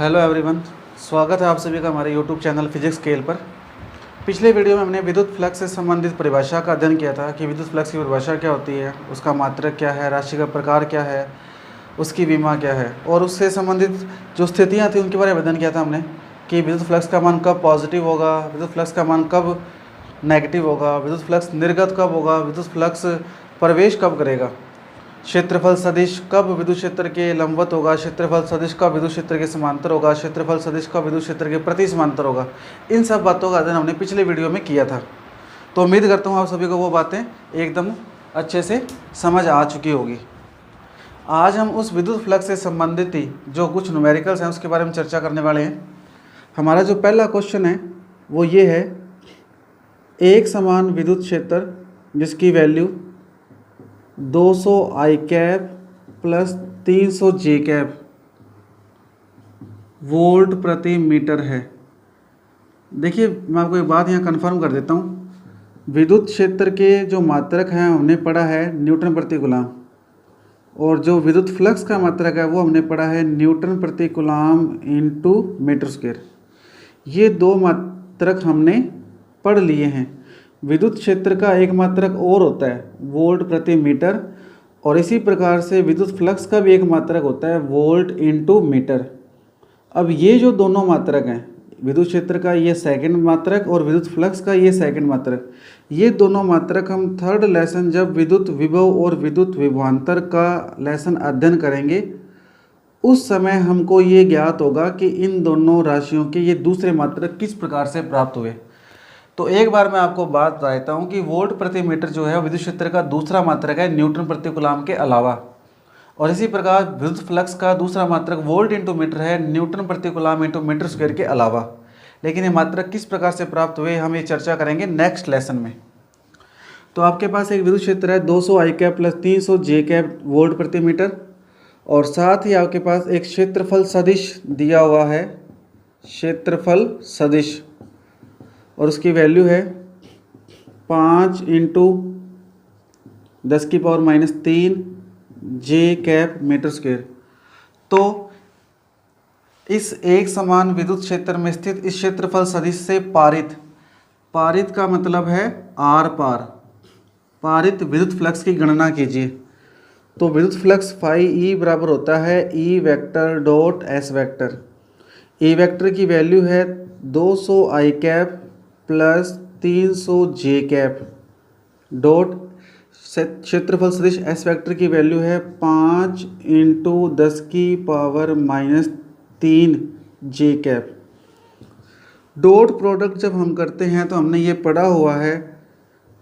Hello everyone, स्वागत है आप सभी का हमारे यूट्यूब चैनल फिजिक्स स्केल पर। पिछले वीडियो में हमने विद्युत फ्लक्स से संबंधित परिभाषा का अध्ययन किया था कि विद्युत फ्लक्स की परिभाषा क्या होती है, उसका मात्रक क्या है, राशि का प्रकार क्या है, उसकी विमा क्या है और उससे संबंधित जो स्थितियाँ थी उनके बारे में अध्ययन किया था हमने कि विद्युत फ्लक्स का मान कब पॉजिटिव होगा, विद्युत फ्लक्स का मान कब नेगेटिव होगा, विद्युत फ्लक्स निर्गत कब होगा, विद्युत फ्लक्स प्रवेश कब करेगा, क्षेत्रफल सदिश कब विद्युत क्षेत्र के लंबवत होगा, क्षेत्रफल सदिश कब विद्युत क्षेत्र के समांतर होगा, क्षेत्रफल सदिश कब विद्युत क्षेत्र के प्रति समांतर होगा। इन सब बातों का अध्ययन हमने पिछले वीडियो में किया था। तो उम्मीद करता हूँ आप सभी को वो बातें एकदम अच्छे से समझ आ चुकी होगी। आज हम उस विद्युत फ्लक्स से संबंधित ही जो कुछ न्यूमेरिकल्स हैं उसके बारे में चर्चा करने वाले हैं। हमारा जो पहला क्वेश्चन है वो ये है, एक समान विद्युत क्षेत्र जिसकी वैल्यू 200 आई कैप प्लस 300 जे कैप वोल्ट प्रति मीटर है। देखिए, मैं आपको एक बात यहाँ कंफर्म कर देता हूँ। विद्युत क्षेत्र के जो मात्रक हैं हमने पढ़ा है न्यूटन प्रति कूलाम, और जो विद्युत फ्लक्स का मात्रक है वो हमने पढ़ा है न्यूटन प्रति कूलाम इंटू मीटर स्क्वायर। ये दो मात्रक हमने पढ़ लिए हैं। विद्युत क्षेत्र का एक मात्रक और होता है वोल्ट प्रति मीटर, और इसी प्रकार से विद्युत फ्लक्स का भी एक मात्रक होता है वोल्ट इंटू मीटर। अब ये जो दोनों मात्रक हैं, विद्युत क्षेत्र का ये सेकंड मात्रक और विद्युत फ्लक्स का ये सेकंड मात्रक, ये दोनों मात्रक हम थर्ड लेसन जब विद्युत विभव और विद्युत विभवांतर का लेसन अध्ययन करेंगे उस समय हमको ये ज्ञात होगा कि इन दोनों राशियों के ये दूसरे मात्रक किस प्रकार से प्राप्त हुए। तो एक बार मैं आपको बात बताता हूँ कि वोल्ट प्रति मीटर जो है विद्युत क्षेत्र का दूसरा मात्रक है न्यूटन प्रति कूलाम के अलावा, और इसी प्रकार विद्युत फ्लक्स का दूसरा मात्रक वोल्ट इंटू मीटर है न्यूटन प्रति कूलाम इंटू मीटर स्क्वायर के अलावा। लेकिन ये मात्रक किस प्रकार से प्राप्त हुए हम ये चर्चा करेंगे नेक्स्ट लेसन में। तो आपके पास एक विद्युत क्षेत्र है 200 आई कैप प्लस 300 जे कैप वोल्ट प्रति मीटर, और साथ ही आपके पास एक क्षेत्रफल सदिश दिया हुआ है, क्षेत्रफल सदिश, और उसकी वैल्यू है 5 इंटू 10⁻³ जे कैप मीटर स्क्वायर। तो इस एक समान विद्युत क्षेत्र में स्थित इस क्षेत्रफल सदिश से पारित का मतलब है आर पार, पारित विद्युत फ्लक्स की गणना कीजिए। तो विद्युत फ्लक्स फाई ई बराबर होता है E vector dot S vector. E vector की वैल्यू है 200 आई कैप प्लस 300 जे कैप डॉट क्षेत्रफल सदिश एस वेक्टर की वैल्यू है 5 इंटू 10⁻³ जे कैप। डॉट प्रोडक्ट जब हम करते हैं तो हमने ये पढ़ा हुआ है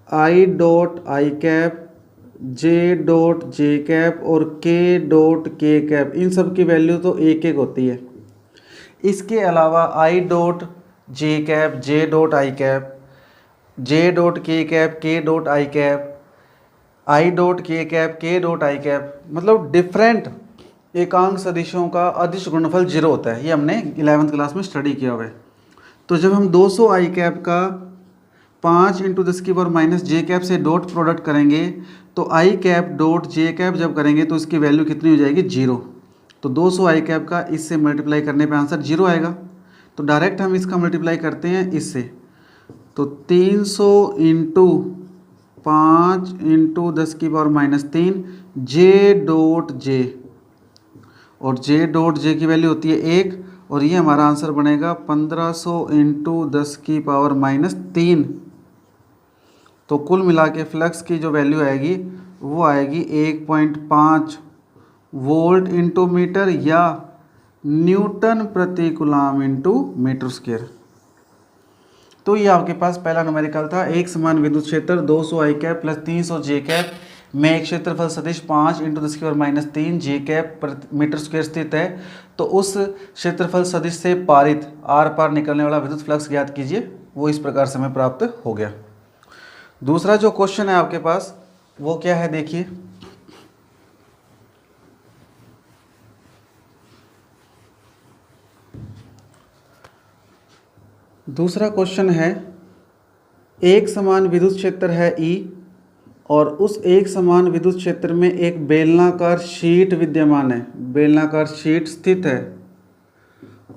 I dot I cap, J dot J cap और के डॉट के कैप, इन सब की वैल्यू तो एक एक होती है। इसके अलावा I dot J cap, J dot I cap, J dot के कैप, के dot I cap, I dot के कैप, के डॉट आई कैप, मतलब डिफरेंट एकांक सदिशों का अदिश गुणनफल 0 होता है। ये हमने 11वीं क्लास में स्टडी किया हुआ है। तो जब हम 200 आई कैप का 5 इंटू 10⁻³ जे कैप से डॉट प्रोडक्ट करेंगे तो आई कैप डॉट जे कैप जब करेंगे तो इसकी वैल्यू कितनी हो जाएगी, 0। तो 200 आई कैप का इससे मल्टीप्लाई करने पे आंसर 0 आएगा। तो डायरेक्ट हम इसका मल्टीप्लाई करते हैं इससे, तो 300 into 5 into 10⁻³ J dot J, और जे डॉट जे की वैल्यू होती है 1, और ये हमारा आंसर बनेगा 1500 इंटू 10⁻³ तो कुल मिला के फ्लक्स की जो वैल्यू आएगी वो आएगी 1.5 वोल्ट इंटू मीटर या न्यूटन प्रति कूलाम इंटू मीटर स्क्वायर। तो ये आपके पास पहला न्यूमेरिकल था। एक समान विद्युत क्षेत्र 200 आई कैप प्लस 300 जे कैप में एक क्षेत्रफल सदिश 5 इंटू 10⁻³ जे कैप मीटर स्क्वायर स्थित है। तो उस क्षेत्रफल सदिश से पारित आर पार निकलने वाला विद्युत फ्लक्स ज्ञात कीजिए। वो इस प्रकार से हमें प्राप्त हो गया। दूसरा जो क्वेश्चन है आपके पास वो क्या है, देखिए। दूसरा क्वेश्चन है, एक समान विद्युत क्षेत्र है ई और उस एक समान विद्युत क्षेत्र में एक बेलनाकार शीट विद्यमान है, बेलनाकार शीट स्थित है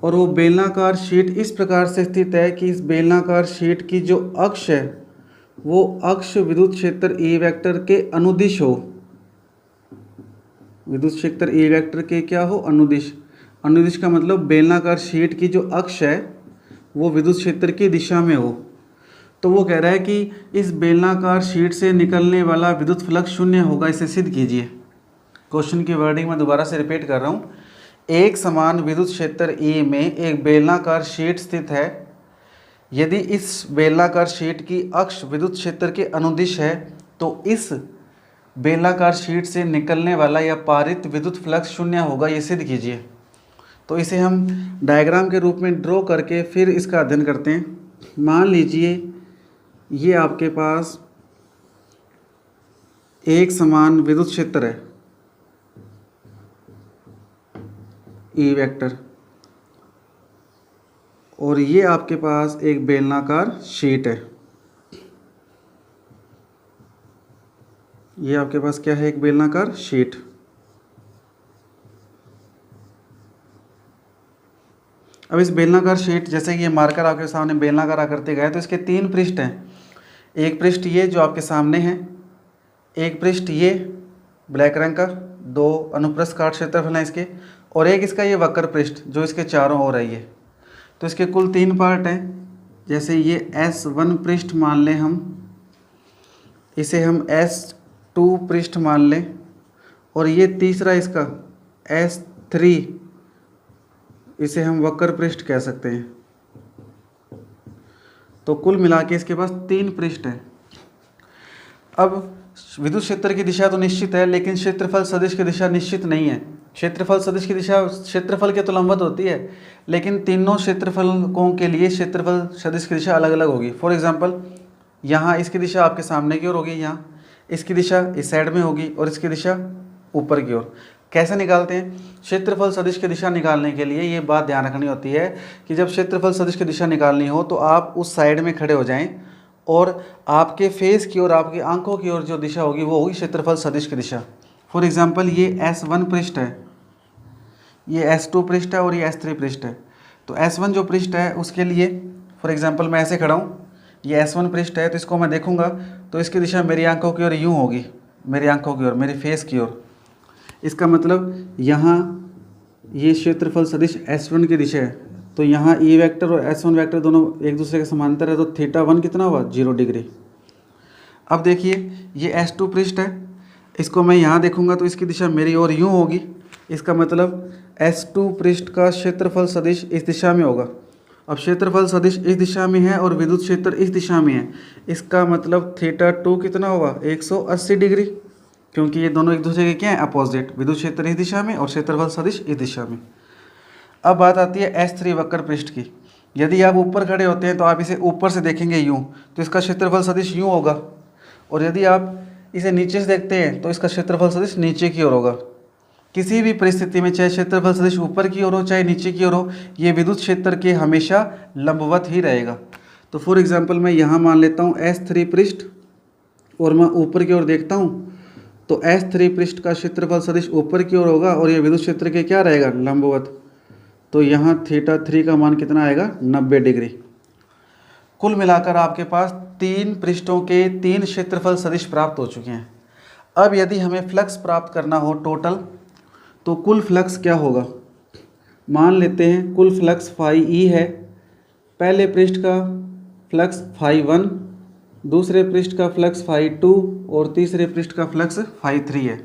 और वो बेलनाकार शीट इस प्रकार से स्थित है कि इस बेलनाकार शीट की जो अक्ष है वो अक्ष विद्युत क्षेत्र E वेक्टर के अनुदिश हो। विद्युत क्षेत्र E वेक्टर के क्या हो? अनुदिश। अनुदिश का मतलब बेलनाकार शीट की जो अक्ष है वो विद्युत क्षेत्र की दिशा में हो। तो वो कह रहा है कि इस बेलनाकार शीट से निकलने वाला विद्युत फ्लक्स शून्य होगा, इसे सिद्ध कीजिए। क्वेश्चन की वर्डिंग में दोबारा से रिपीट कर रहा हूँ। एक समान विद्युत क्षेत्र E में एक बेलनाकार शीट स्थित है। यदि इस बेलनाकार शीट की अक्ष विद्युत क्षेत्र के अनुदिश है तो इस बेलनाकार शीट से निकलने वाला या पारित विद्युत फ्लक्स शून्य होगा, ये सिद्ध कीजिए। तो इसे हम डायग्राम के रूप में ड्रॉ करके फिर इसका अध्ययन करते हैं। मान लीजिए ये आपके पास एक समान विद्युत क्षेत्र है E वेक्टर, और ये आपके पास एक बेलनाकार शीट है। ये आपके पास क्या है? एक बेलनाकार शीट। अब इस बेलनाकार शीट, जैसे कि ये मार्कर आपके सामने बेलनाकार आकृति का है, तो इसके 3 पृष्ठ हैं। एक पृष्ठ ये जो आपके सामने है, एक पृष्ठ ये ब्लैक रंग का, 2 अनुप्रस्थ काट क्षेत्रफल हैं इसके, और एक इसका ये वक्र पृष्ठ जो इसके चारों ओर है ये। तो इसके कुल 3 पार्ट हैं। जैसे ये S1 पृष्ठ मान लें हम, इसे हम S2 पृष्ठ मान लें, और ये तीसरा इसका S3, इसे हम वक्र पृष्ठ कह सकते हैं। तो कुल मिला के इसके पास 3 पृष्ठ हैं। अब विद्युत क्षेत्र की दिशा तो निश्चित है, लेकिन क्षेत्रफल सदिश की दिशा निश्चित नहीं है। क्षेत्रफल सदिश की दिशा क्षेत्रफल के तो लंबवत होती है, लेकिन तीनों क्षेत्रफलों के लिए क्षेत्रफल सदिश की दिशा अलग अलग होगी। फॉर एग्जांपल, यहाँ इसकी दिशा आपके सामने की ओर होगी, यहाँ इसकी दिशा इस साइड में होगी, और इसकी दिशा ऊपर की ओर। कैसे निकालते हैं? क्षेत्रफल सदिश की दिशा निकालने के लिए ये बात ध्यान रखनी होती है कि जब क्षेत्रफल सदिश की दिशा निकालनी हो तो आप उस साइड में खड़े हो जाएं, और आपके फेस की ओर, आपकी आंखों की ओर जो दिशा होगी वो होगी क्षेत्रफल सदिश की दिशा। फॉर एग्जांपल, ये S1 पृष्ठ है, ये S2 पृष्ठ है, और ये S3 पृष्ठ है। तो S1 जो पृष्ठ है उसके लिए, फॉर एग्जांपल मैं ऐसे खड़ा हूँ, ये S1 पृष्ठ है, तो इसको मैं देखूंगा तो इसकी दिशा मेरी आंखों की ओर यूँ होगी, मेरी आंखों की ओर, मेरी फेस की ओर। इसका मतलब यहाँ ये क्षेत्रफल सदिश S1 की दिशा है, तो यहाँ E वेक्टर और S1 वेक्टर दोनों एक दूसरे के समांतर है, तो θ1 कितना हुआ? 0 डिग्री। अब देखिए ये S2 पृष्ठ है, इसको मैं यहाँ देखूंगा तो इसकी दिशा मेरी ओर यूँ होगी। इसका मतलब S2 पृष्ठ का क्षेत्रफल सदिश इस दिशा में होगा। अब क्षेत्रफल सदिश इस दिशा में है और विद्युत क्षेत्र इस दिशा में है, इसका मतलब θ2 कितना होगा? 180 डिग्री, क्योंकि ये दोनों एक दूसरे के क्या है? अपोजिट। विद्युत क्षेत्र इस दिशा में और क्षेत्रफल सदिश इस दिशा में। अब बात आती है S3 वक्र पृष्ठ की। यदि आप ऊपर खड़े होते हैं तो आप इसे ऊपर से देखेंगे यूँ, तो इसका क्षेत्रफल सदिश यूँ होगा, और यदि आप इसे नीचे से देखते हैं तो इसका क्षेत्रफल सदिश नीचे की ओर होगा। किसी भी परिस्थिति में चाहे क्षेत्रफल सदिश ऊपर की ओर हो चाहे नीचे की ओर हो, ये विद्युत क्षेत्र के हमेशा लंबवत ही रहेगा। तो फॉर एग्जांपल मैं यहाँ मान लेता हूँ S3 पृष्ठ, और मैं ऊपर की ओर देखता हूँ तो S3 पृष्ठ का क्षेत्रफल सदिश ऊपर की ओर होगा, और ये विद्युत क्षेत्र के क्या रहेगा? लंबवत। तो यहाँ θ3 का मान कितना आएगा? 90 डिग्री। कुल मिलाकर आपके पास 3 पृष्ठों के 3 क्षेत्रफल सदिश प्राप्त हो चुके हैं। अब यदि हमें फ्लक्स प्राप्त करना हो टोटल, तो कुल फ्लक्स क्या होगा? मान लेते हैं कुल फ्लक्स φE है। पहले पृष्ठ का फ्लक्स φ1, दूसरे पृष्ठ का फ्लक्स φ2, और तीसरे पृष्ठ का फ्लक्स φ3 है।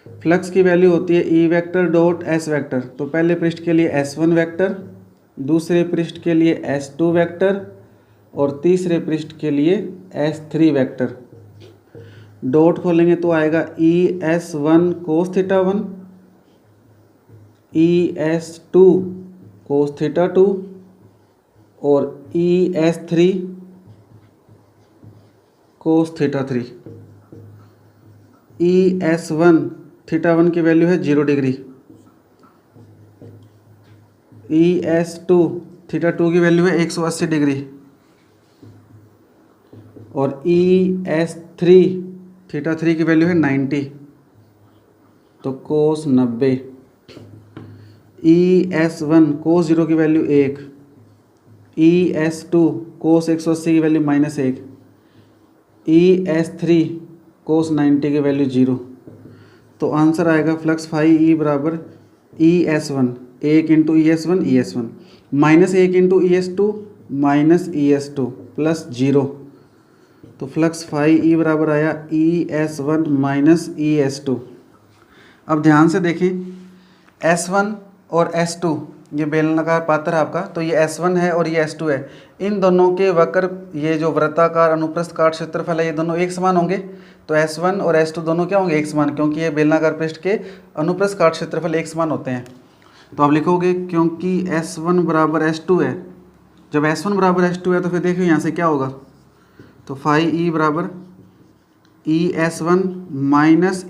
फ्लक्स की वैल्यू होती है E vector dot S vector. तो पहले पृष्ठ के लिए S1 वेक्टर, दूसरे पृष्ठ के लिए S2 वेक्टर, और तीसरे पृष्ठ के लिए S3 वेक्टर। डॉट खोलेंगे तो आएगा ES1 cos θ1, ES2 cos θ2, और ES3 cos θ3। ES1 θ1 की वैल्यू है 0 डिग्री, ES2 θ2 की वैल्यू है 180 डिग्री, और ES3 θ3 की वैल्यू है 90, तो cos 90। ES1 कोस 0 की वैल्यू 1, ES2 कोस 180 की वैल्यू -1, ES3 कोस 90 की वैल्यू 0। तो आंसर आएगा फ्लक्स फाई ई बराबर ES1 1 into ES1 ES1 -1 into ES2 -ES2 plus 0। तो फ्लक्स फाई ई बराबर आया ES1 ES2। अब ध्यान से देखें, S1 और S2 ये बेलनाकार पात्र है आपका, तो ये S1 है और ये S2 है। इन दोनों के वक्र, ये जो वृत्ताकार अनुप्रस्थ काट क्षेत्रफल है, ये दोनों एक समान होंगे। तो S1 और S2 दोनों क्या होंगे? एक समान, क्योंकि ये बेलनाकार पृष्ठ के अनुप्रस्थ काट क्षेत्रफल एक समान होते हैं। तो आप लिखोगे क्योंकि S1 बराबर S2 है, जब S1 बराबर S2 है तो फिर देखिए यहाँ से क्या होगा, तो फाई ई बराबर ES1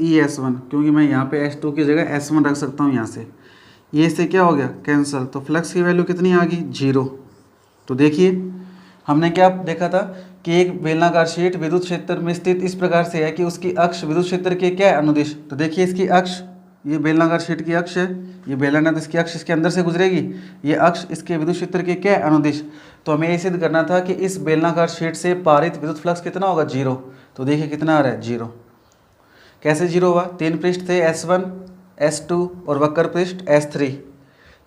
ES1, क्योंकि मैं यहाँ पे S2 की जगह S1 रख सकता हूँ यहाँ से, ये से क्या हो गया? कैंसिल। तो फ्लक्स की वैल्यू कितनी आ गई? 0। तो देखिए हमने क्या देखा था कि एक बेलनाकार शीट विद्युत क्षेत्र में स्थित इस प्रकार से है कि उसकी अक्ष विद्युत क्षेत्र के क्या है? अनुदिश। तो देखिए इसकी अक्ष, ये बेलनाकार शीट की अक्ष है, ये बेलन है तो इसकी अक्ष इसके अंदर से गुजरेगी, ये अक्ष इसके विद्युत क्षेत्र के क्या है? अनुदिश। तो हमें ये सिद्ध करना था कि इस बेलनाकार शीट से पारित विद्युत फ्लक्स कितना होगा? 0। तो देखिए कितना आ रहा है? 0। कैसे 0 हुआ? 3 पृष्ठ थे, S1 S2 और वक्र पृष्ठ S3।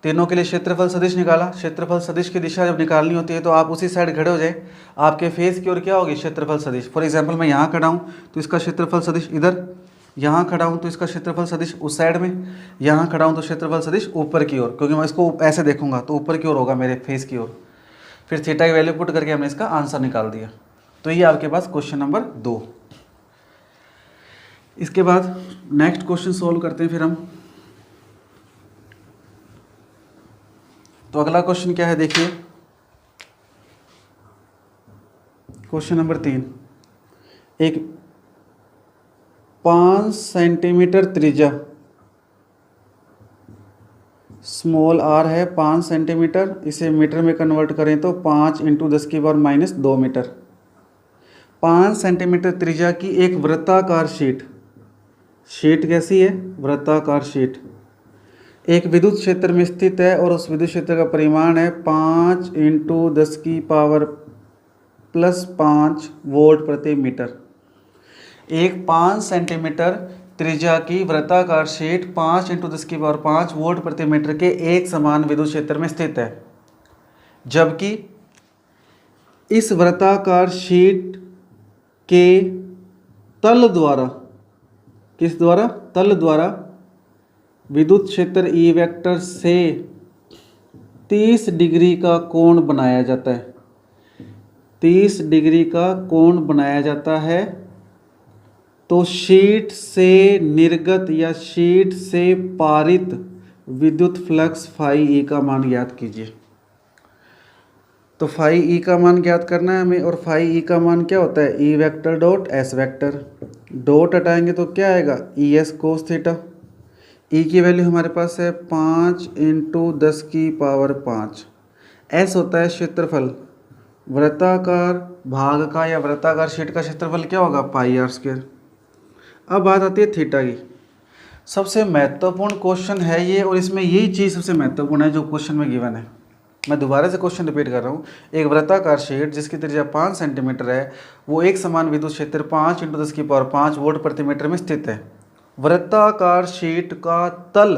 तीनों के लिए क्षेत्रफल सदिश निकाला। क्षेत्रफल सदिश की दिशा जब निकालनी होती है तो आप उसी साइड खड़े हो जाए, आपके फेस की ओर क्या होगी? क्षेत्रफल सदिश। फॉर एग्जांपल मैं यहाँ खड़ा हूँ तो इसका क्षेत्रफल सदिश इधर, यहाँ खड़ा हूँ तो इसका क्षेत्रफल सदिश उस साइड में, यहाँ खड़ा हूँ तो क्षेत्रफल सदिश ऊपर की ओर, क्योंकि मैं इसको ऐसे देखूंगा तो ऊपर की ओर होगा, मेरे फेस की ओर। फिर थीटा की वैल्यू पुट करके हमने इसका आंसर निकाल दिया। तो ये आपके पास क्वेश्चन नंबर 2। इसके बाद नेक्स्ट क्वेश्चन सोल्व करते हैं फिर हम। तो अगला क्वेश्चन क्या है देखिए, क्वेश्चन नंबर 3। एक 5 सेंटीमीटर त्रिज्या, स्मॉल r है 5 सेंटीमीटर, इसे मीटर में कन्वर्ट करें तो 5 × 10⁻² मीटर। 5 सेंटीमीटर त्रिज्या की एक वृत्ताकार शीट, शीट कैसी है? वृत्ताकार शीट, एक विद्युत क्षेत्र में स्थित है और उस विद्युत क्षेत्र का परिमाण है 5 × 10⁻5 वोल्ट प्रति मीटर। एक 5 सेंटीमीटर त्रिज्या की वृत्ताकार शीट 5 × 10⁻5 वोल्ट प्रति मीटर के एक समान विद्युत क्षेत्र में स्थित है, जबकि इस वृत्ताकार शीट के तल द्वारा, किस द्वारा? तल द्वारा विद्युत क्षेत्र E वेक्टर से 30 डिग्री का कोण बनाया जाता है। 30 डिग्री का कोण बनाया जाता है। तो शीट से निर्गत या शीट से पारित विद्युत फ्लक्स फाई ई का मान ज्ञात कीजिए। तो फाई ई का मान ज्ञात करना है हमें, और फाई ई का मान क्या होता है? E vector dot S vector, dot हटाएंगे तो क्या आएगा? E S cos theta. ई की वैल्यू हमारे पास है 5 × 10⁻5। एस होता है क्षेत्रफल, वृत्ताकार भाग का या वृत्ताकार शीट का क्षेत्रफल क्या होगा? πr²। अब बात आती है थीटा की। सबसे महत्वपूर्ण क्वेश्चन है ये, और इसमें यही चीज़ सबसे महत्वपूर्ण है जो क्वेश्चन में गिवन है। मैं दोबारा से क्वेश्चन रिपीट कर रहा हूँ। एक वृत्ताकार शीट जिसकी त्रिज्या 5 सेंटीमीटर है, वो एक समान विद्युत क्षेत्र 5 × 10⁻5 वोल्ट प्रति मीटर में स्थित है। वृत्ताकार शीट का तल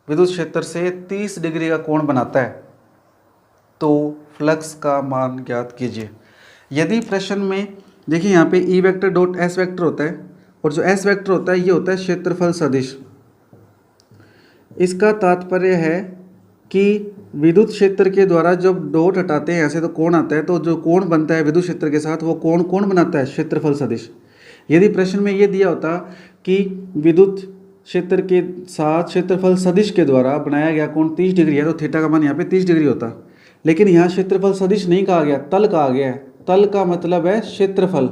विद्युत क्षेत्र से 30 डिग्री का कोण बनाता है, तो फ्लक्स का मान ज्ञात कीजिए। यदि प्रश्न में देखिए यहाँ पे E vector dot S vector होता है, और जो एस वेक्टर होता है ये होता है क्षेत्रफल सदिश। इसका तात्पर्य है कि विद्युत क्षेत्र के द्वारा जब डॉट हटाते हैं ऐसे तो कोण आता है, तो जो कोण बनता है विद्युत क्षेत्र के साथ वो कोण कौन बनाता है? क्षेत्रफल सदिश। यदि प्रश्न में ये दिया होता कि विद्युत क्षेत्र के साथ क्षेत्रफल सदिश के द्वारा बनाया गया कोण 30 डिग्री है, तो थीटा का मान यहाँ पे 30 डिग्री होता। लेकिन यहाँ क्षेत्रफल सदिश नहीं कहा गया, तल कहा गया है। तल का मतलब है क्षेत्रफल,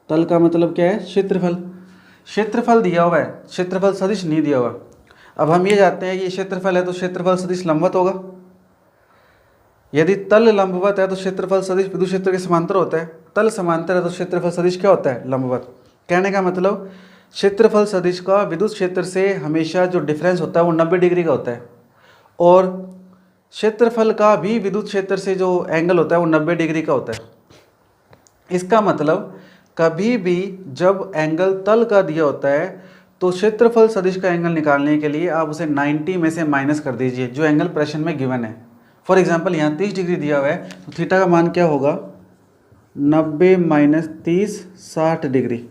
तल का मतलब क्या है? क्षेत्रफल। क्षेत्रफल दिया हुआ है, क्षेत्रफल सदिश नहीं दिया हुआ। अब हम ये जानते हैं कि क्षेत्रफल है तो क्षेत्रफल सदिश लंबवत होगा। यदि तल लंबवत है तो क्षेत्रफल सदिश विद्युत क्षेत्र के समांतर होता है। तल समांतर है तो क्षेत्रफल सदिश क्या होता है? लंबवत। कहने का मतलब क्षेत्रफल सदिश का विद्युत क्षेत्र से हमेशा जो डिफरेंस होता है वो 90 डिग्री का होता है, और क्षेत्रफल का भी विद्युत क्षेत्र से जो एंगल होता है वो 90 डिग्री का होता है। इसका मतलब कभी भी जब एंगल तल का दिया होता है तो क्षेत्रफल सदिश का एंगल निकालने के लिए आप उसे 90 में से माइनस कर दीजिए जो एंगल प्रश्न में गिवन है। फॉर एग्जांपल यहाँ 30 डिग्री दिया हुआ है तो थीटा का मान क्या होगा, 90 माइनस 30 60 डिग्री।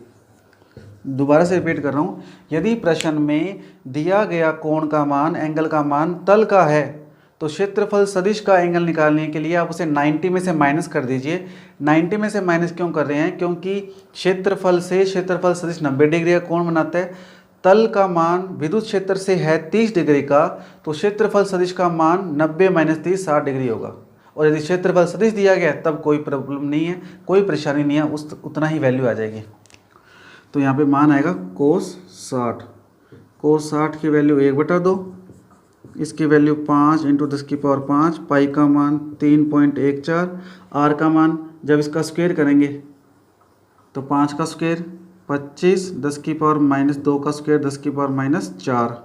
दोबारा से रिपीट कर रहा हूँ, यदि प्रश्न में दिया गया कोण का मान, एंगल का मान तल का है तो क्षेत्रफल सदिश का एंगल निकालने के लिए आप उसे 90 में से माइनस कर दीजिए। 90 में से माइनस क्यों कर रहे हैं, क्योंकि क्षेत्रफल से क्षेत्रफल सदिश 90 डिग्री का कोण बनाता है। तल का मान विद्युत क्षेत्र से है 30 डिग्री का, तो क्षेत्रफल सदिश का मान 90 माइनस 30 60 डिग्री होगा। और यदि क्षेत्रफल सदिश दिया गया तब कोई प्रॉब्लम नहीं है, कोई परेशानी नहीं है, उतना ही वैल्यू आ जाएगी। तो यहाँ पे मान आएगा कोस 60। कोस 60 की वैल्यू 1/2, इसकी वैल्यू 5 × 10⁵ पाई का मान 3.14, आर का मान जब इसका स्क्वायर करेंगे तो 5 का स्क्वायर 25, 10⁻⁻2 का स्क्वायर 10⁻⁻4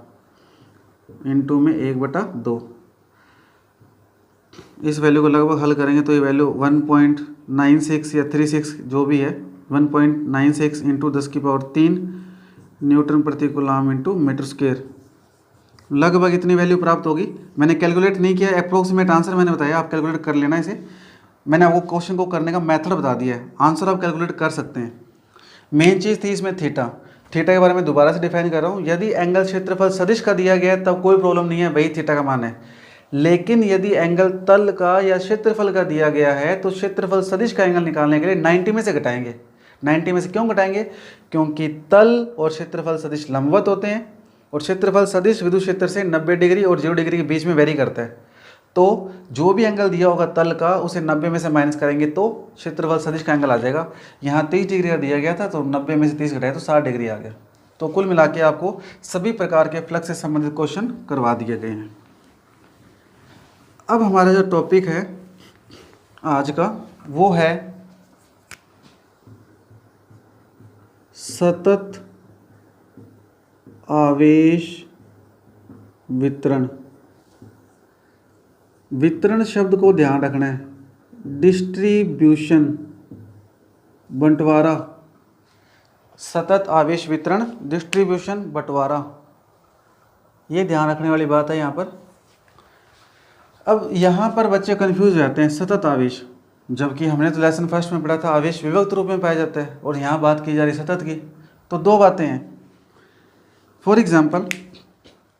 इंटू में 1/2। इस वैल्यू को लगभग हल करेंगे तो ये वैल्यू 1.96 या 36 जो भी है, 1.96 × 10⁻3 न्यूटन प्रति कूलम इंटू मीटर स्क्वायर, लगभग इतनी वैल्यू प्राप्त होगी। मैंने कैलकुलेट नहीं किया, अप्रोक्सीमेट आंसर मैंने बताया, आप कैलकुलेट कर लेना इसे। मैंने आपको क्वेश्चन को करने का मेथड बता दिया है, आंसर आप कैलकुलेट कर सकते हैं। मेन चीज़ थी इसमें थीटा के बारे में दोबारा से डिफाइन कर रहा हूँ। यदि एंगल क्षेत्रफल सदिश का दिया गया है तब कोई प्रॉब्लम नहीं है, वही थीटा का मान है। लेकिन यदि एंगल तल का या क्षेत्रफल का दिया गया है तो क्षेत्रफल सदिश का एंगल निकालने के लिए 90 में से घटाएंगे। 90 में से क्यों घटाएंगे, क्योंकि तल और क्षेत्रफल सदिश लंबवत होते हैं और क्षेत्रफल सदिश विद्युत क्षेत्र से 90 डिग्री और 0 डिग्री के बीच में वेरी करता है। तो जो भी एंगल दिया होगा तल का उसे 90 में से माइनस करेंगे तो क्षेत्रफल सदिश का एंगल आ जाएगा। यहाँ 30 डिग्री का दिया गया था तो 90 में से 30 घटाया तो 60 डिग्री आ गया। तो कुल मिला के आपको सभी प्रकार के फ्लक्स से संबंधित क्वेश्चन करवा दिए गए हैं। अब हमारा जो टॉपिक है आज का वो है सतत आवेश वितरण। वितरण शब्द को ध्यान रखना है, डिस्ट्रीब्यूशन बंटवारा, सतत आवेश वितरण, डिस्ट्रीब्यूशन बंटवारा, ये ध्यान रखने वाली बात है यहाँ पर। अब यहाँ पर बच्चे कंफ्यूज हो जाते हैं, सतत आवेश, जबकि हमने तो लेसन फर्स्ट में पढ़ा था आवेश विभक्त रूप में पाया जाता है और यहाँ बात की जा रही सतत की। तो दो बातें हैं। फॉर एग्जाम्पल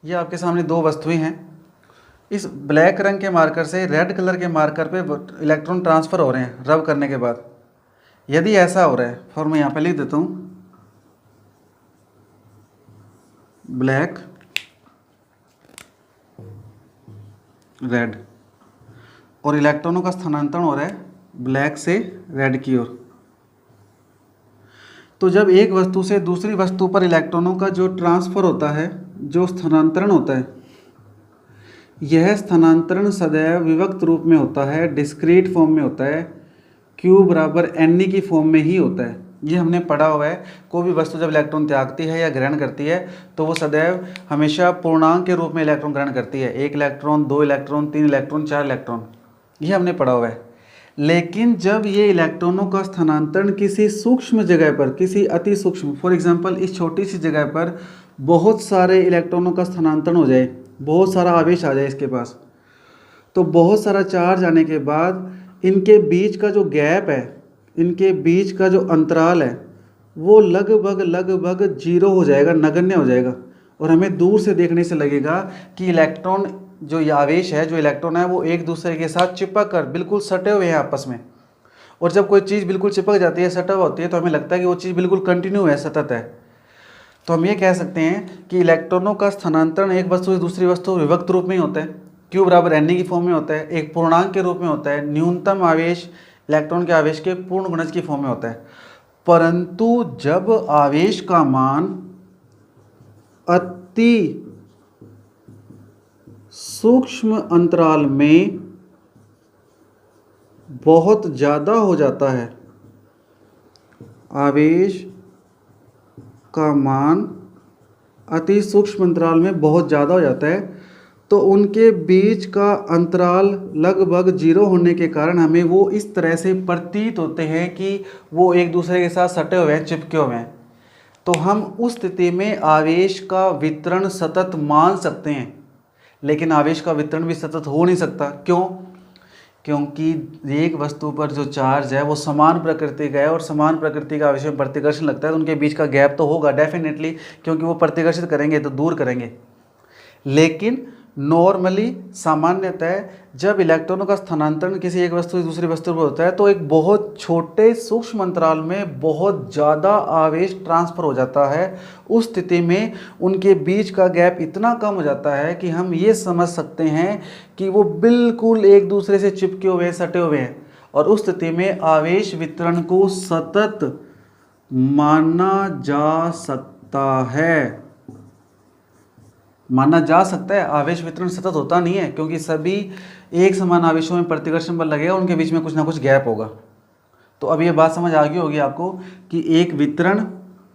ये आपके सामने दो वस्तुएं हैं, इस ब्लैक रंग के मार्कर से रेड कलर के मार्कर पे इलेक्ट्रॉन ट्रांसफ़र हो रहे हैं रब करने के बाद। यदि ऐसा हो रहा है, फॉर मैं यहाँ पे लिख देता हूँ, ब्लैक रेड, और इलेक्ट्रॉनों का स्थानांतरण हो रहा है ब्लैक से रेड की ओर। तो जब एक वस्तु से दूसरी वस्तु पर इलेक्ट्रॉनों का जो ट्रांसफ़र होता है, जो स्थानांतरण होता है, यह स्थानांतरण सदैव विभक्त रूप में होता है, डिस्क्रीट फॉर्म में होता है, Q बराबर Ne की फॉर्म में ही होता है। ये हमने पढ़ा हुआ है। कोई भी वस्तु जब इलेक्ट्रॉन त्यागती है या ग्रहण करती है तो वो सदैव हमेशा पूर्णांक के रूप में इलेक्ट्रॉन ग्रहण करती है, 1 इलेक्ट्रॉन, 2 इलेक्ट्रॉन, 3 इलेक्ट्रॉन, 4 इलेक्ट्रॉन, ये हमने पढ़ा हुआ है। लेकिन जब ये इलेक्ट्रॉनों का स्थानांतरण किसी सूक्ष्म जगह पर, किसी अति सूक्ष्म, फॉर एग्जांपल इस छोटी सी जगह पर बहुत सारे इलेक्ट्रॉनों का स्थानांतरण हो जाए, बहुत सारा आवेश आ जाए इसके पास, तो बहुत सारा चार्ज आने के बाद इनके बीच का जो गैप है, इनके बीच का जो अंतराल है, वो लगभग 0 हो जाएगा, नगण्य हो जाएगा। और हमें दूर से देखने से लगेगा कि इलेक्ट्रॉन, जो ये आवेश है, जो इलेक्ट्रॉन है, वो एक दूसरे के साथ चिपक कर बिल्कुल सटे हुए हैं आपस में। और जब कोई चीज़ बिल्कुल चिपक जाती है, सटा हुआ होती है, तो हमें लगता है कि वो चीज़ बिल्कुल कंटिन्यू है, सतत है। तो हम ये कह सकते हैं कि इलेक्ट्रॉनों का स्थानांतरण एक वस्तु से दूसरी वस्तु विभक्त रूप में ही होता है, Q बराबर Ne की फॉर्म में होता है, एक पूर्णांक के रूप में होता है, न्यूनतम आवेश इलेक्ट्रॉन के आवेश के पूर्ण गुणज की फॉर्म में होता है। परंतु जब आवेश का मान अति सूक्ष्म अंतराल में बहुत ज़्यादा हो जाता है, आवेश का मान अति सूक्ष्म अंतराल में बहुत ज़्यादा हो जाता है तो उनके बीच का अंतराल लगभग 0 होने के कारण हमें वो इस तरह से प्रतीत होते हैं कि वो एक दूसरे के साथ सटे हुए हैं, चिपके हुए हैं। तो हम उस स्थिति में आवेश का वितरण सतत मान सकते हैं, लेकिन आवेश का वितरण भी सतत हो नहीं सकता। क्यों? क्योंकि एक वस्तु पर जो चार्ज है वो समान प्रकृति का है और समान प्रकृति का आवेश में प्रतिकर्षण लगता है तो उनके बीच का गैप तो होगा डेफिनेटली, क्योंकि वो प्रतिकर्षित करेंगे तो दूर करेंगे। लेकिन नॉर्मली सामान्यतः जब इलेक्ट्रॉनों का स्थानांतरण किसी एक वस्तु से दूसरी वस्तु पर होता है तो एक बहुत छोटे सूक्ष्म अंतराल में बहुत ज़्यादा आवेश ट्रांसफ़र हो जाता है। उस स्थिति में उनके बीच का गैप इतना कम हो जाता है कि हम ये समझ सकते हैं कि वो बिल्कुल एक दूसरे से चिपके हुए, सटे हुए हैं, और उस स्थिति में आवेश वितरण को सतत माना जा सकता है। माना जा सकता है, आवेश वितरण सतत होता नहीं है, क्योंकि सभी एक समान आवेशों में प्रतिकर्षण बल लगेगा, उनके बीच में कुछ ना कुछ गैप होगा। तो अब ये बात समझ आ गई होगी आपको कि एक वितरण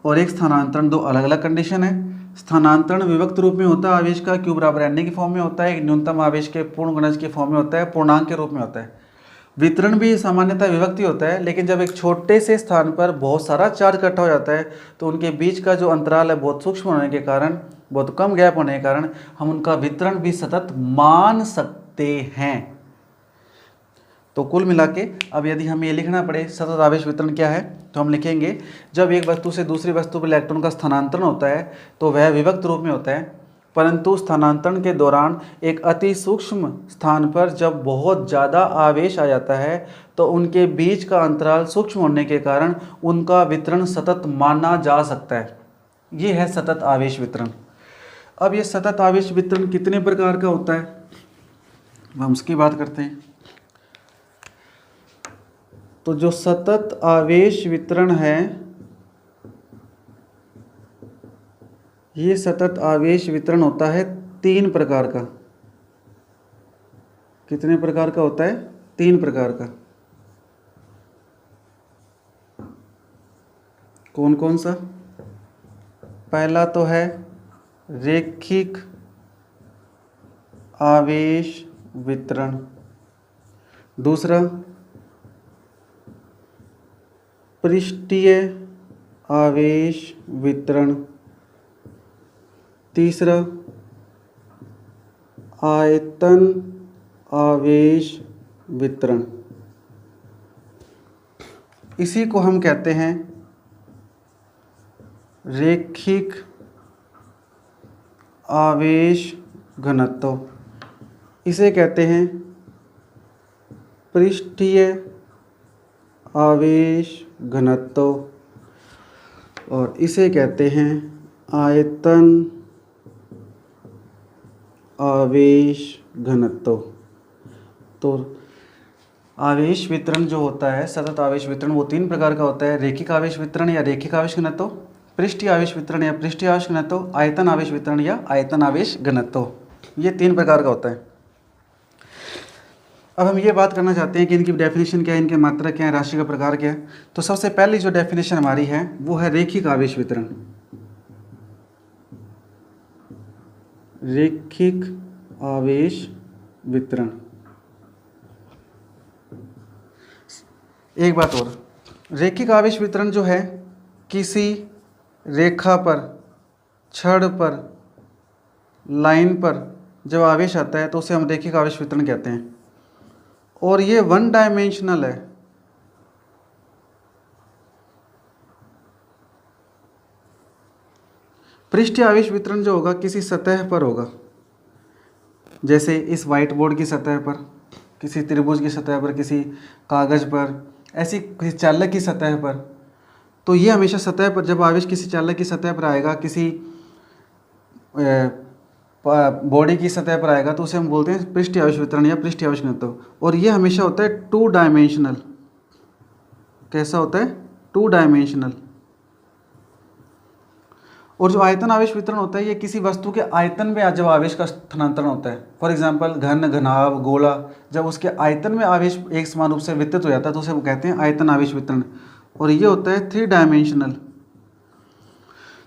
और एक स्थानांतरण दो अलग अलग कंडीशन है। स्थानांतरण विभक्त रूप में होता है आवेश का, Q बराबर NA की फॉर्म में होता है, एक न्यूनतम आवेश के पूर्ण गुणज की फॉर्म में होता है, पूर्णांक के रूप में होता है। वितरण भी सामान्यतः विभक्ति होता है, लेकिन जब एक छोटे से स्थान पर बहुत सारा चार्ज इकट्ठा हो जाता है तो उनके बीच का जो अंतराल है बहुत सूक्ष्म होने के कारण, बहुत कम गैप होने के कारण हम उनका वितरण भी सतत मान सकते हैं। तो कुल मिला के अब यदि हमें ये लिखना पड़े सतत आवेश वितरण क्या है, तो हम लिखेंगे जब एक वस्तु से दूसरी वस्तु पर इलेक्ट्रॉन का स्थानांतरण होता है तो वह विभक्त रूप में होता है, परंतु स्थानांतरण के दौरान एक अति सूक्ष्म स्थान पर जब बहुत ज़्यादा आवेश आ जाता है तो उनके बीच का अंतराल सूक्ष्म होने के कारण उनका वितरण सतत माना जा सकता है। ये है सतत आवेश वितरण। अब ये सतत आवेश वितरण कितने प्रकार का होता है हम उसकी बात करते हैं। तो जो सतत आवेश वितरण है, ये सतत आवेश वितरण होता है 3 प्रकार का। कितने प्रकार का होता है? 3 प्रकार का। कौन कौन सा? पहला तो है रैखिक आवेश वितरण, दूसरा पृष्ठीय आवेश वितरण, तीसरा आयतन आवेश वितरण। इसी को हम कहते हैं रैखिक आवेश घनत्व, इसे कहते हैं पृष्ठीय आवेश घनत्व, और इसे कहते हैं आयतन आवेश घनत्व। तो आवेश वितरण जो होता है, सतत आवेश वितरण, वो 3 प्रकार का होता है। रैखिक आवेश वितरण या रैखिक आवेश घनत्व, पृष्ठीय आवेश वितरण या पृष्ठीय आवेश घनत्व, आयतन आवेश वितरण या आयतन आवेश घनत्व। ये 3 प्रकार का होता है। अब हम ये बात करना चाहते हैं कि इनकी डेफिनेशन क्या है, इनके मात्रा क्या है, राशि का प्रकार क्या है। तो सबसे पहली जो डेफिनेशन हमारी है वो है रैखिक आवेश वितरण। रैखिक आवेश वितरण। एक बात और, रैखिक आवेश वितरण जो है किसी रेखा पर, छड़ पर, लाइन पर जब आवेश आता है तो उसे हम रैखिक आवेश वितरण कहते हैं, और ये 1 डायमेंशनल है। पृष्ठीय आवेश वितरण जो होगा किसी सतह पर होगा, जैसे इस व्हाइट बोर्ड की सतह पर, किसी त्रिभुज की सतह पर, किसी कागज पर, ऐसी किसी चालक की सतह पर। तो ये हमेशा सतह पर, जब आवेश किसी चालक की सतह पर आएगा, किसी बॉडी की सतह पर आएगा, तो उसे हम बोलते हैं पृष्ठीय आवेश वितरण या पृष्ठीय आवेश घनत्व। और ये हमेशा होता है 2 डायमेंशनल। कैसा होता है? 2 डायमेंशनल। और जो आयतन आवेश वितरण होता है, ये किसी वस्तु के आयतन में जब आवेश का स्थानांतरण होता है, फॉर एग्जांपल घन, घनाभ, गोला, जब उसके आयतन में आवेश एक समान रूप से वितरित हो जाता है तो उसे वो कहते हैं आयतन आवेश वितरण। और ये होता है 3 डायमेंशनल।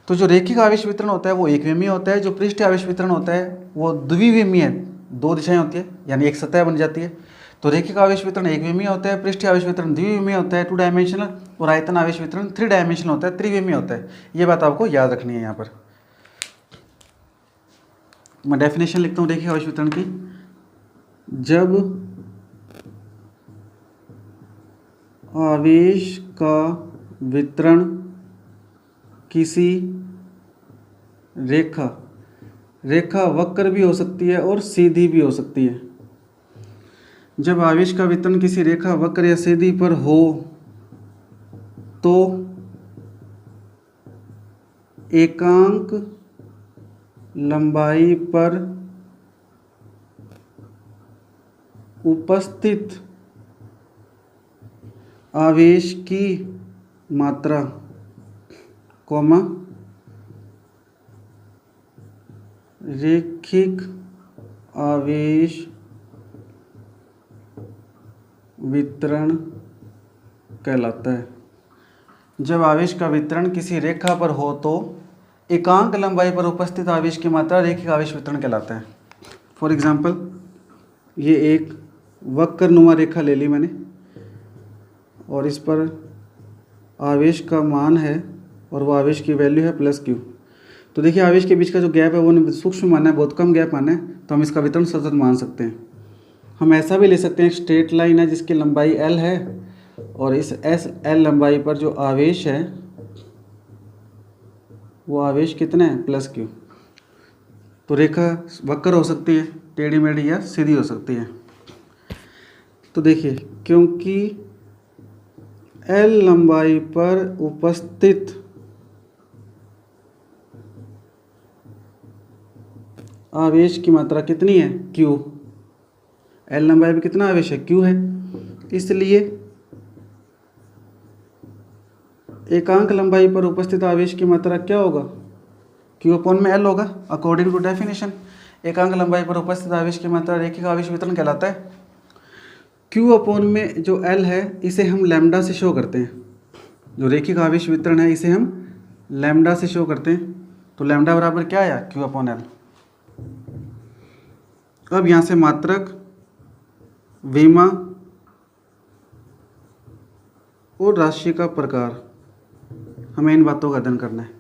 तो जो रेखिक आवेश वितरण होता है वो एक विमीय होता है, जो पृष्ठीय आवेश वितरण होता है वो द्विविमीय, दो दिशाएं होती है, यानी एक सतह बन जाती है। तो रेखिक आवेश वितरण एक विमीय होता है, पृष्ठीय आवेश वितरण द्विविमीय होता है 2 डायमेंशनल, और आयतन आवेश वितरण 3 डायमेंशनल होता है, त्रिविमीय होता है। ये बात आपको याद रखनी है। यहाँ पर मैं डेफिनेशन लिखता हूँ रेखिक आवेश वितरण की। जब आवेश का वितरण किसी रेखा वक्र भी हो सकती है और सीधी भी हो सकती है। जब आवेश का वितरण किसी रेखा वक्र या सीधी पर हो तो एकांक लंबाई पर उपस्थित आवेश की मात्रा कॉमा रेखिक आवेश वितरण कहलाता है। जब आवेश का वितरण किसी रेखा पर हो तो एकांक लंबाई पर उपस्थित आवेश की मात्रा रेखिक आवेश वितरण कहलाता है। फॉर एग्जांपल, ये एक वक्रनुमा रेखा ले ली मैंने और इस पर आवेश का मान है और वो आवेश की वैल्यू है +q। तो देखिए आवेश के बीच का जो गैप है वो सूक्ष्म माना है, बहुत कम गैप माना है, तो हम इसका वितरण सतत मान सकते हैं। हम ऐसा भी ले सकते हैं, स्ट्रेट लाइन है जिसकी लंबाई l है और इस l लंबाई पर जो आवेश है वो आवेश कितना है +q। तो रेखा वक्र हो सकती है, टेढ़ी मेढ़ी या सीधी हो सकती है। तो देखिए, क्योंकि l लंबाई पर उपस्थित आवेश की मात्रा कितनी है q, l लंबाई पर कितना आवेश है q है, इसलिए एकांक लंबाई पर उपस्थित आवेश की मात्रा क्या होगा q/l होगा अकॉर्डिंग टू डेफिनेशन। एकांक लंबाई पर उपस्थित आवेश की मात्रा रेखिक आवेश वितरण कहलाता है। q/ में जो l है इसे हम लैम्डा से शो करते हैं। जो रेखिक आवेश वितरण है इसे हम लैम्डा से शो करते हैं। तो लैम्डा बराबर क्या आया q/l। अब यहाँ से मात्रक, विमा और राशि का प्रकार, हमें इन बातों का अध्ययन करना है।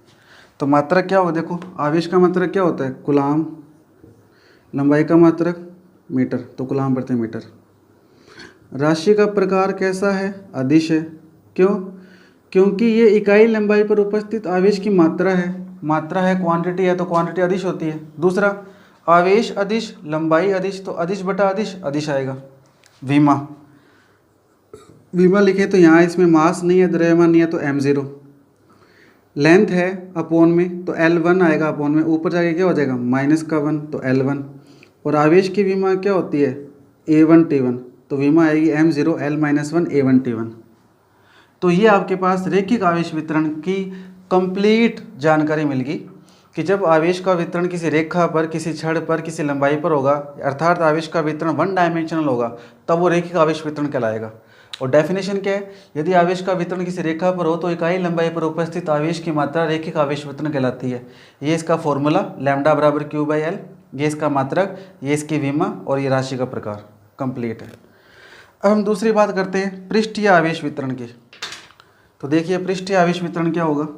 तो मात्रक क्या होगा, देखो आवेश का मात्रक क्या होता है कूलाम, लंबाई का मात्रक मीटर, तो कूलाम प्रति मीटर। राशि का प्रकार कैसा है, अदिश है। क्यों? क्योंकि ये इकाई लंबाई पर उपस्थित आवेश की मात्रा है। मात्रा है, क्वांटिटी है, तो क्वांटिटी अदिश होती है। दूसरा, आवेश अदिश, लंबाई अदिश, तो अदिश बटा अदिश, अदिश आएगा। विमा, विमा लिखे तो यहाँ इसमें मास नहीं है, द्रव्यमान नहीं है, तो m0। लेंथ है अपोन में, तो L1 आएगा अपोन में, ऊपर जाके क्या हो जाएगा -1, तो L1। और आवेश की विमा क्या होती है A1T1, तो विमा आएगी m0 L-1 A1T1। तो ये आपके पास रेखिक आवेश वितरण की कंप्लीट जानकारी मिल गई कि जब आवेश का वितरण किसी रेखा पर, किसी छड़ पर, किसी लंबाई पर होगा, अर्थात आवेश का वितरण 1 डायमेंशनल होगा, तब वो रेखिक आवेश वितरण कहलाएगा। और डेफिनेशन क्या है, यदि आवेश का वितरण किसी रेखा पर हो तो इकाई लंबाई पर उपस्थित आवेश की मात्रा रेखिक आवेश वितरण कहलाती है। ये इसका फॉर्मूला लैम्डा बराबर q/l, ये इसका मात्रक, ये इसकी विमा और ये राशि का प्रकार कंप्लीट है। अब हम दूसरी बात करते हैं पृष्ठीय आवेश वितरण की। तो देखिए पृष्ठीय आवेश वितरण क्या होगा।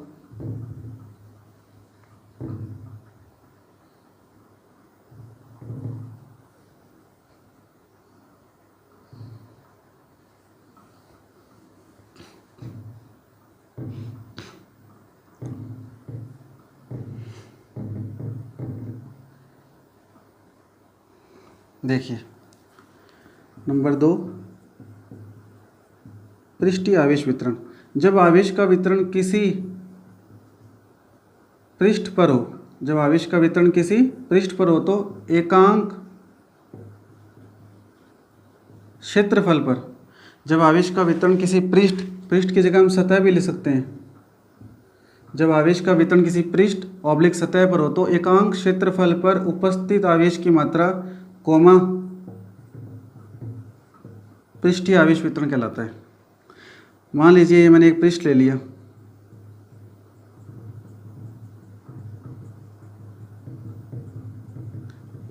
देखिए नंबर 2, पृष्ठीय आवेश वितरण। जब आवेश का वितरण किसी पृष्ठ पर हो, जब आवेश का वितरण किसी पृष्ठ पर हो तो एकांक क्षेत्रफल पर, जब आवेश का वितरण किसी पृष्ठ की जगह हम सतह भी ले सकते हैं, जब आवेश का वितरण किसी पृष्ठ ऑब्लिक सतह पर हो तो एकांक क्षेत्रफल पर उपस्थित आवेश की मात्रा कोमा पृष्ठीय आवेश वितरण कहलाता है। मान लीजिए मैंने एक पृष्ठ ले लिया,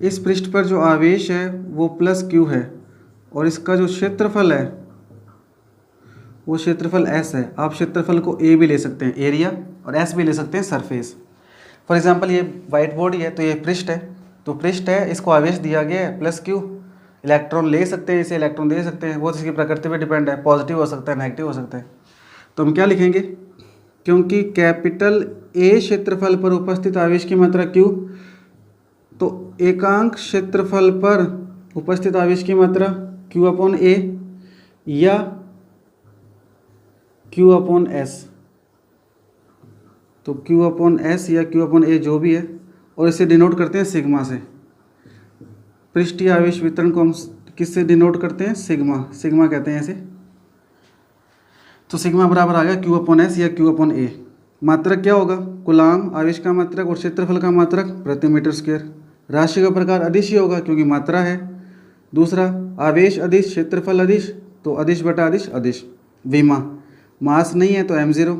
इस पृष्ठ पर जो आवेश है वो प्लस क्यू है और इसका जो क्षेत्रफल है वो क्षेत्रफल एस है। आप क्षेत्रफल को ए भी ले सकते हैं, एरिया, और एस भी ले सकते हैं, सरफेस। फॉर एग्जांपल ये वाइट बॉडी है तो ये पृष्ठ है, तो पृष्ठ है, इसको आवेश दिया गया है प्लस क्यू, इलेक्ट्रॉन ले सकते हैं, इसे इलेक्ट्रॉन दे सकते हैं, वो इसकी प्रकृति पे डिपेंड है, पॉजिटिव हो सकता है, नेगेटिव हो सकता है। तो हम क्या लिखेंगे, क्योंकि कैपिटल ए क्षेत्रफल पर उपस्थित आवेश की मात्रा क्यू, तो एकांक क्षेत्रफल पर उपस्थित आवेश की मात्रा क्यू अपॉन ए या क्यू अपॉन एस, तो क्यू अपॉन एस या क्यू अपॉन ए जो भी है, और इसे डिनोट करते हैं सिग्मा से। पृष्ठीय आवेश वितरण को हम किससे डिनोट करते हैं, सिग्मा, सिग्मा कहते हैं इसे। तो सिग्मा बराबर आ गया क्यू अपॉन एस या क्यू अपॉन ए। मात्रक क्या होगा, कूलाम आवेश का मात्रक और क्षेत्रफल का मात्रक प्रति मीटर स्क्वायर। राशि का प्रकार अदिश ही होगा क्योंकि मात्रा है। दूसरा, आवेश अदिश क्षेत्रफल अदिश, तो अदिश बटा अदिश अदिश। विमा, मास नहीं है तो m0।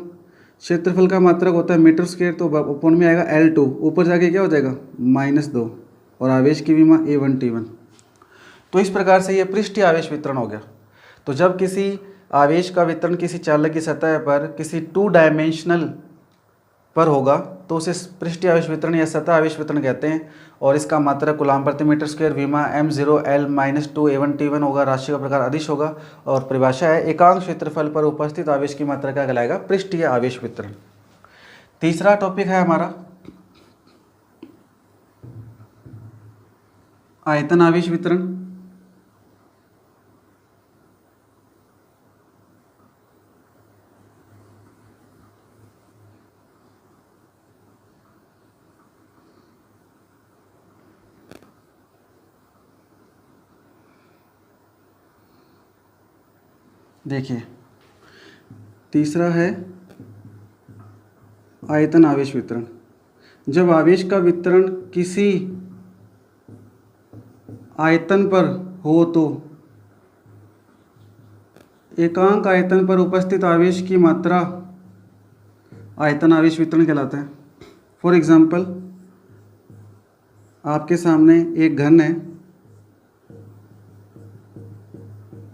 क्षेत्रफल का मात्रक होता है मीटर स्क्वायर, तो अपॉन में आएगा L2, ऊपर जाके क्या हो जाएगा -2, और आवेश की विमा A1T1। तो इस प्रकार से ये पृष्ठीय आवेश वितरण हो गया। तो जब किसी आवेश का वितरण किसी चालक की सतह पर किसी 2 डायमेंशनल पर होगा तो उसे पृष्ठीय आवेश वितरण या सतह आवेश वितरण कहते हैं, और इसका मात्रक कूलाम प्रति मीटर स्क्वायर, विमा m0 L-2 A1T1 होगा, राशि का प्रकार अदिश होगा, और परिभाषा है एकांक क्षेत्रफल पर उपस्थित आवेश की मात्रा क्या कहलाएगा, पृष्ठीय आवेश वितरण। तीसरा टॉपिक है हमारा आयतन आवेश वितरण। देखिए, तीसरा है आयतन आवेश वितरण। जब आवेश का वितरण किसी आयतन पर हो तो एकांक आयतन पर उपस्थित आवेश की मात्रा आयतन आवेश वितरण कहलाता है। फॉर एग्जाम्पल, आपके सामने एक घन है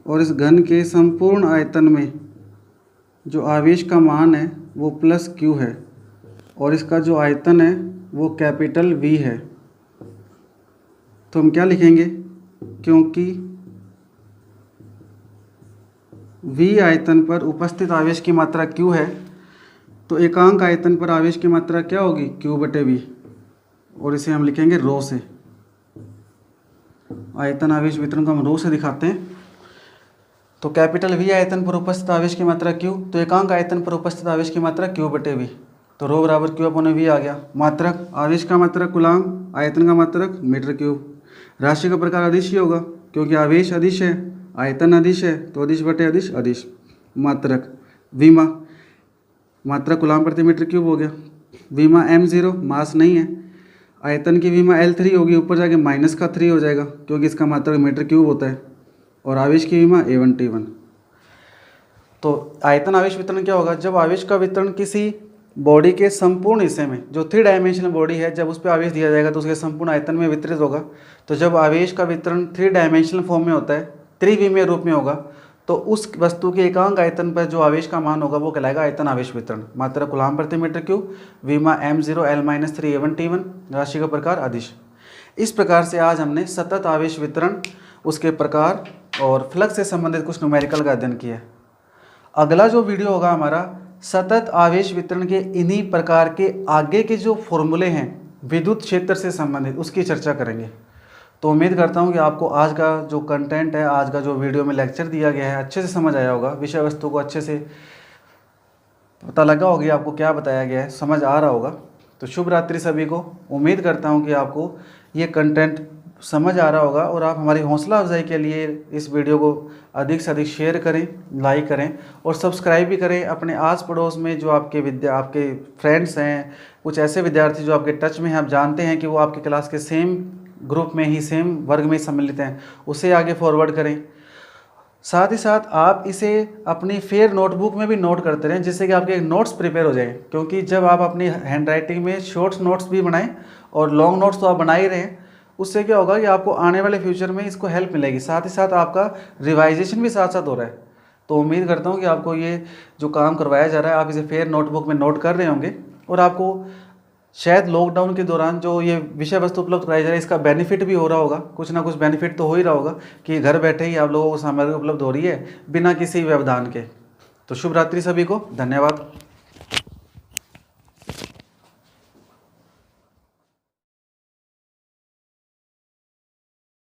और इस घन के संपूर्ण आयतन में जो आवेश का मान है वो प्लस क्यू है, और इसका जो आयतन है वो कैपिटल V है। तो हम क्या लिखेंगे, क्योंकि V आयतन पर उपस्थित आवेश की मात्रा Q है तो एकांक आयतन पर आवेश की मात्रा क्या होगी, Q बटे V, और इसे हम लिखेंगे रो से। आयतन आवेश वितरण को हम रो से दिखाते हैं। तो कैपिटल V आयतन पर उपस्थित आवेश की मात्रा Q, तो एकांक आयतन पर उपस्थित आवेश की मात्रा Q बटे V, तो रो बराबर Q अपॉन V आ गया। मात्रक, आवेश का मात्रक कूलाम, आयतन का मात्रक मीटर क्यूब। राशि का प्रकार अदिश ही होगा क्योंकि आवेश अदिश है, आयतन अदिश है, तो अदिश बटे अदिश अदिश। मात्रक विमा, मात्रक कूलाम प्रति मीटर क्यूब हो गया। विमा m0, मास नहीं है। आयतन की विमा L3 होगी, ऊपर जाके -3 हो जाएगा क्योंकि इसका मात्रक मीटर क्यूब होता है, और आवेश की विमा A1T1। तो आयतन आवेश वितरण क्या होगा, जब आवेश का वितरण किसी बॉडी के संपूर्ण हिस्से में, जो 3 डायमेंशनल बॉडी है, जब उस पर आवेश दिया जाएगा तो उसके संपूर्ण आयतन में वितरित होगा। तो जब आवेश का वितरण 3 डायमेंशनल फॉर्म में होता है, त्रिविमीय रूप में होगा, तो उस वस्तु के एकांक आयतन पर जो आवेश का मान होगा वो कहलाएगा आयतन आवेश वितरण। मात्रा कूलाम प्रति मीटर क्यूब, विमा m0 L-3 A1T1, राशि का प्रकार अदिश। इस प्रकार से आज हमने सतत आवेश वितरण, उसके प्रकार और फ्लक्स से संबंधित कुछ न्यूमेरिकल का अध्ययन किया है। अगला जो वीडियो होगा हमारा सतत आवेश वितरण के इन्हीं प्रकार के आगे के जो फॉर्मूले हैं विद्युत क्षेत्र से संबंधित, उसकी चर्चा करेंगे। तो उम्मीद करता हूं कि आपको आज का जो कंटेंट है, आज का जो वीडियो में लेक्चर दिया गया है, अच्छे से समझ आया होगा, विषय वस्तु को अच्छे से पता लगा होगी, आपको क्या बताया गया है समझ आ रहा होगा। तो शुभ रात्रि सभी को। उम्मीद करता हूँ कि आपको ये कंटेंट समझ आ रहा होगा, और आप हमारी हौसला अफजाई के लिए इस वीडियो को अधिक से अधिक शेयर करें, लाइक करें और सब्सक्राइब भी करें। अपने आस पड़ोस में जो आपके फ्रेंड्स हैं, कुछ ऐसे विद्यार्थी जो आपके टच में हैं, आप जानते हैं कि वो आपके क्लास के सेम ग्रुप में ही, सेम वर्ग में सम्मिलित हैं, उसे आगे फॉरवर्ड करें। साथ ही साथ आप इसे अपनी फेयर नोटबुक में भी नोट करते रहें, जिससे कि आपके नोट्स प्रिपेयर हो जाएं। क्योंकि जब आप अपनी हैंड राइटिंग में शॉर्ट नोट्स भी बनाएं, और लॉन्ग नोट्स तो आप बना ही रहे हैं, उससे क्या होगा कि आपको आने वाले फ्यूचर में इसको हेल्प मिलेगी, साथ ही साथ आपका रिवाइजेशन भी साथ साथ हो रहा है। तो उम्मीद करता हूँ कि आपको ये जो काम करवाया जा रहा है आप इसे फेयर नोटबुक में नोट कर रहे होंगे, और आपको शायद लॉकडाउन के दौरान जो ये विषय वस्तु उपलब्ध कराई जा रही है इसका बेनिफिट भी हो रहा होगा, कुछ ना कुछ बेनिफिट तो हो ही रहा होगा कि घर बैठे ही आप लोगों को सामग्री उपलब्ध हो रही है बिना किसी व्यवधान के। तो शुभ रात्रि सभी को, धन्यवाद।